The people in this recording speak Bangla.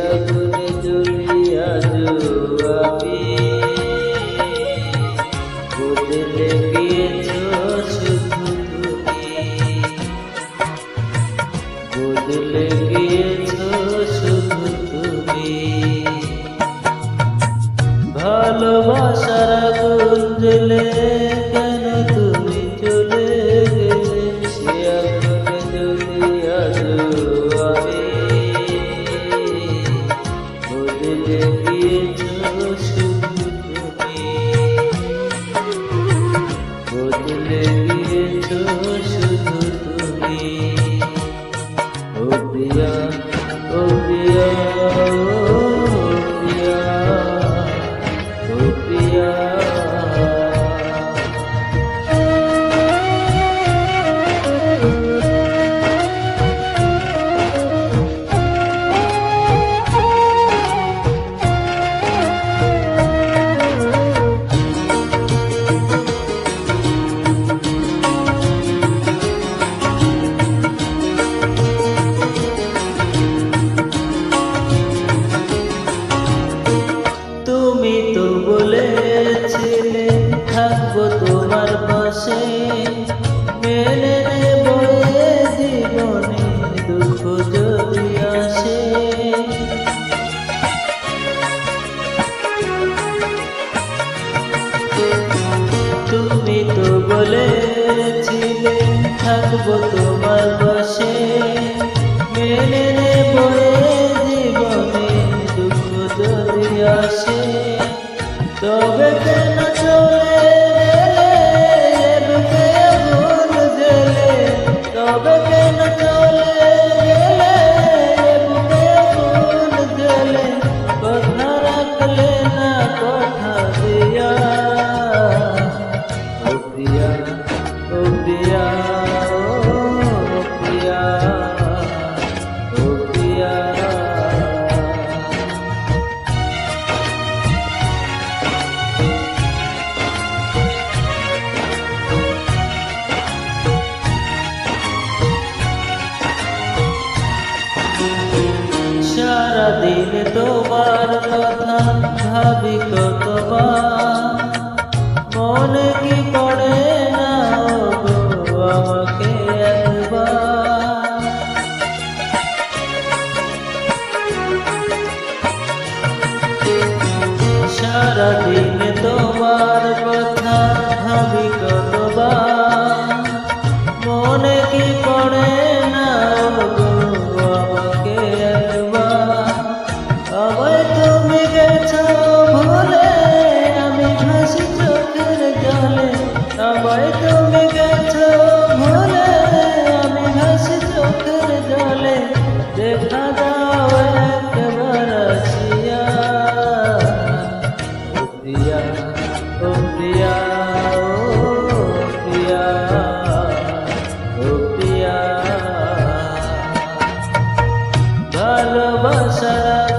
আগুনে জ্বলিয়া আমি বদলে গিয়েছ শুধু তুমি, বদলে গিয়েছ শুধু তুমি। ভালোবাসার আগুন জ্বলে কেন তুমি চলে গেলে, সে আগুনে জ্বলিয়া আমি বদলে গিয়েছ শুধু তুমি, বদলে গিয়েছ শুধু তুমি। ও প্রিয়া, ও প্রিয়া, ও প্রিয়া। তুমি তো বলেছিলে থাকবো তোমার পাশে, মেনে নেব এ জীবনে দুঃখ যদি আসে। তুমি তো বলেছিলে থাকবো তোমার পাশে, মেনে নেব এ জীবনে দুঃখ যদি আসে। তবে কেন চলে গেলে বুকে আগুন জ্বলে, তবে কেন চলে গেলে বুকে আগুন জ্বলে, কথা রাখলে না কথা দিয়া। ও প্রিয়া, ও প্রিয়া, ও প্রিয়া, ও প্রিয়া। সারাদিন তোমার কথা ভাবি কতবার, মনে কি পড়ে না গো আমাকে একবার। সারাদিন তোমার কথা ভাবি কতবার, মনে কি পড়ে না গো আমাকে একবার। আমায় তুমি গেছো ভুলে আমি ভাসি চোখের জলে, আমায় তুমি গেছো ভুলে আমি ভাসি চোখের জলে। দেখা দাও একবার আসিয়া, ও প্রিয়া, ও প্রিয়া, ও প্রিয়া, ও প্রিয়া। ভালোবাসার